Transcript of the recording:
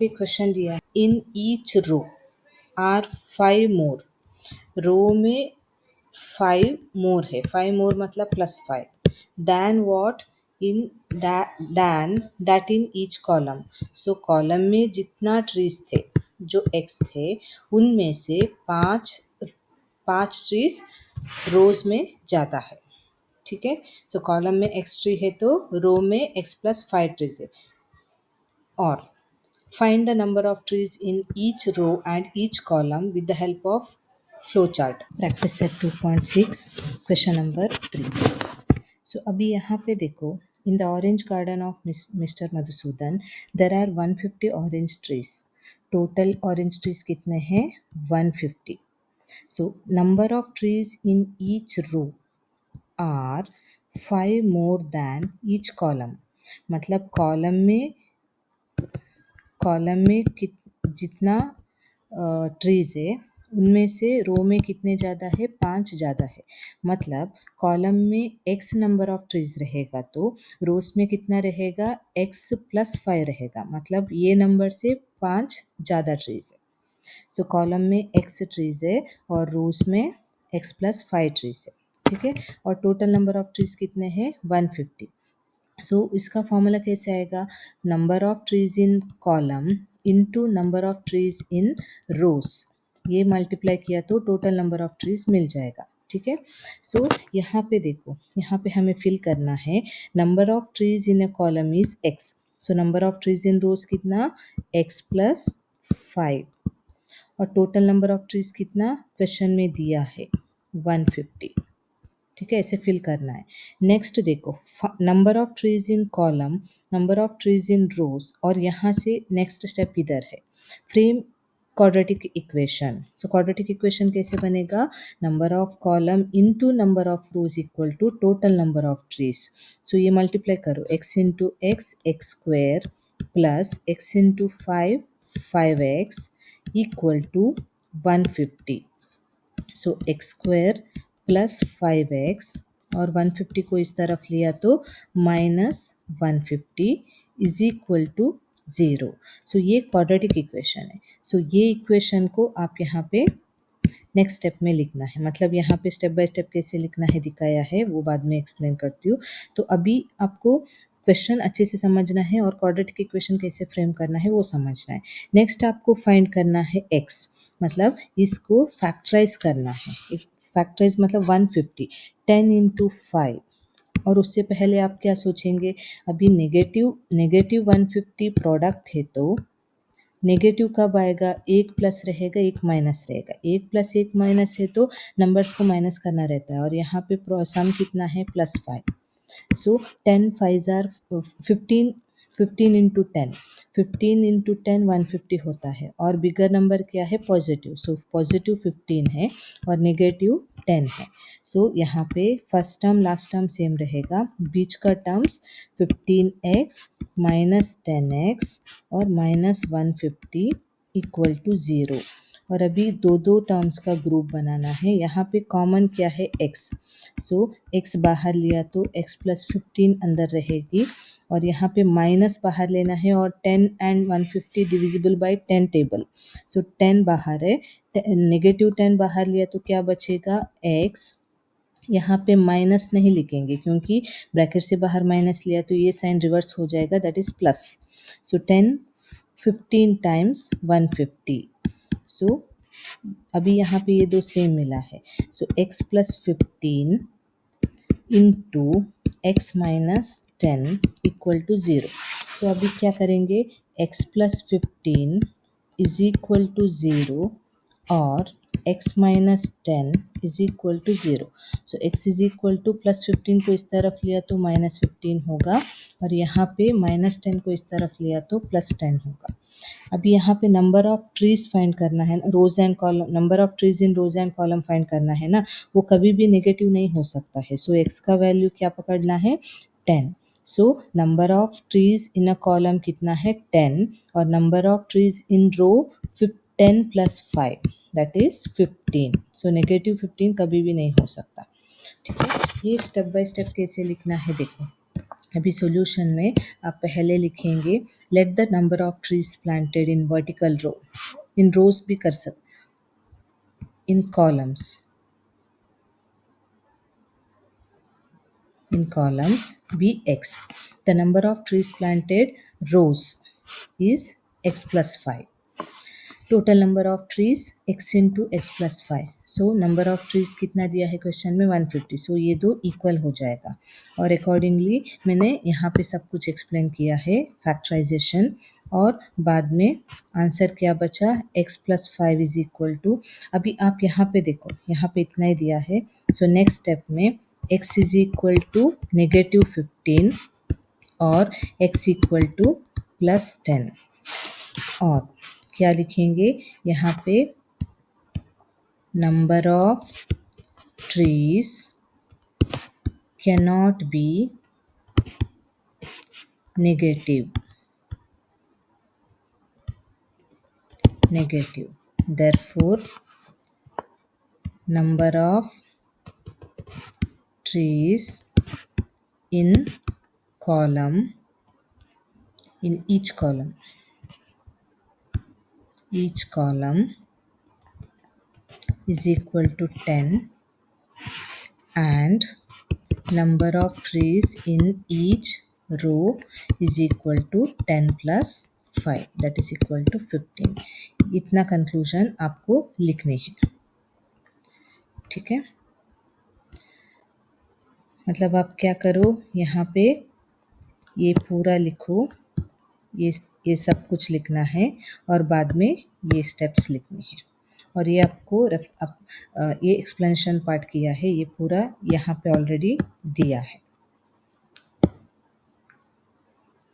पे क्वेश्चन दिया है, इन ईच रो आर 5 मोर, रो में 5 मोर है, 5 मोर मतलब +5 then what in than that in each column. So column में जितना ट्रीज थे जो एक्स थे उनमें से पाँच ट्रीज रोज में ज़्यादा है। ठीक है, सो कॉलम में एक्स ट्री है तो रो में x+5 ट्रीज है। और find the number of trees in each row and each column with the help of flowchart. Practice set 2.6 question number 3. So अभी यहाँ पे देखो, in the orange garden of Mr. Madhusudan there are 150 orange trees. Total orange trees कितने हैं? 150. So number of trees in each row are 5 more than each column. मतलब column में जितना trees है उनमें से रो में कितने ज़्यादा है? 5 ज़्यादा है। मतलब कॉलम में x नंबर ऑफ ट्रीज रहेगा तो रोज में कितना रहेगा? x+5 रहेगा। मतलब ये नंबर से 5 ज़्यादा ट्रीज है। सो कॉलम में x ट्रीज है और रोज में x+5 ट्रीज है। ठीक है, और टोटल नंबर ऑफ ट्रीज कितने हैं? 150। सो इसका फॉर्मूला कैसे आएगा? Number of trees in column into number of trees in rows, ये मल्टीप्लाई किया तो टोटल नंबर ऑफ ट्रीज मिल जाएगा। ठीक है, सो यहाँ पे देखो, यहाँ पे हमें फिल करना है number of trees in a column is x। So number of trees in rows कितना? x+5 और टोटल नंबर ऑफ ट्रीज कितना क्वेश्चन में दिया है? 150। ठीक है, ऐसे फिल करना है। नेक्स्ट देखो, number of trees in column, number of trees in rows, और यहाँ से नेक्स्ट स्टेप इधर है, frame quadratic equation. So quadratic equation कैसे बनेगा? Number of column into number of rows equal to total number of trees. So ये multiply करो, x into X square plus x into 5x equal to 150। So X square plus 5x और 150 को इस तरफ लिया तो -150 इज इक्वल टू 0। सो ये quadratic equation है। सो ये इक्वेशन को आप यहाँ पे नेक्स्ट स्टेप में लिखना है। मतलब यहाँ पे स्टेप बाय स्टेप कैसे लिखना है दिखाया है, वो बाद में एक्सप्लेन करती हूँ। तो अभी आपको क्वेश्चन अच्छे से समझना है और क्वाड्रेटिक इक्वेशन कैसे फ्रेम करना है वो समझना है। नेक्स्ट आपको फाइंड करना है x, मतलब इसको फैक्टराइज करना है। फैक्टराइज मतलब 150, 10 इंटू 5। और उससे पहले आप क्या सोचेंगे? अभी नेगेटिव 150 प्रोडक्ट है तो नेगेटिव कब आएगा? एक प्लस रहेगा, एक माइनस रहेगा। एक प्लस एक माइनस है तो नंबर्स को माइनस करना रहता है। और यहाँ पे सम कितना है? +5। सो 10 5 आर 15, 15 इंटू 10, 15 इंटू 10 150 होता है। और बिगर नंबर क्या है? पॉजिटिव। सो पॉजिटिव 15 है और नेगेटिव 10 है। सो यहाँ पे first term last term same रहेगा, बीच का टर्म्स 15x माइनस 10x और -150 इक्वल टू 0। और अभी दो टर्म्स का ग्रुप बनाना है। यहाँ पे कॉमन क्या है? x। सो x बाहर लिया तो x+15 अंदर रहेगी और यहाँ पे माइनस बाहर लेना है और 10 एंड 150 डिविजिबल बाय 10 टेबल। सो 10 बाहर है, नेगेटिव 10 बाहर लिया तो क्या बचेगा? x। यहाँ पे माइनस नहीं लिखेंगे क्योंकि ब्रैकेट से बाहर माइनस लिया तो ये साइन रिवर्स हो जाएगा, that is plus. So 10 15 times 150। So अभी यहाँ पे ये दो सेम मिला है। So x+15 into X minus 10 equal to 0। So अभी क्या करेंगे? x+15 इज इक्वल टू 0 और x minus 10 is equal to 0। So x is equal to +15 को इस तरफ लिया तो -15 होगा और यहाँ पे -10 को इस तरफ लिया तो +10 होगा। अभी यहाँ पे नंबर ऑफ ट्रीज फाइंड करना है, rows and column, number of trees in rows and column find करना है ना, वो कभी भी नेगेटिव नहीं हो सकता है। सो x का वैल्यू क्या पकड़ना है? 10। So number of trees in a column कितना है? 10 और number of trees in row 10 + 5 that is 15। So negative 15 कभी भी नहीं हो सकता। ठीक है, ये स्टेप बाय स्टेप कैसे लिखना है देखो। अभी सॉल्यूशन में आप पहले लिखेंगे let the number of trees planted in vertical row, in rows भी कर सकते, in columns be x. The number of trees planted rows is x plus 5. Total number of trees x into x plus 5. So number of trees कितना दिया है question में 150. सो ये दो equal हो जाएगा और अकॉर्डिंगली मैंने यहाँ पे सब कुछ एक्सप्लेन किया है फैक्टराइजेशन. और बाद में आंसर क्या बचा, x plus 5 is equal to, अभी आप यहाँ पे देखो यहाँ पे इतना ही दिया है. सो नेक्स्ट स्टेप में x इज इक्वल टू -15 और x इक्वल टू +10. और क्या लिखेंगे यहाँ पे, number of trees cannot be negative, therefore number of trees in each column is equal to 10 and number of trees in each row is equal to 10 plus 5 that is equal to 15. इतना conclusion आपको लिखने हैं. ठीक है, मतलब आप क्या करो, यहाँ पे ये पूरा लिखो, ये सब कुछ लिखना है और बाद में ये स्टेप्स लिखने हैं. और ये आपको ये एक्सप्लेनेशन पार्ट किया है, ये पूरा यहाँ पे ऑलरेडी दिया है.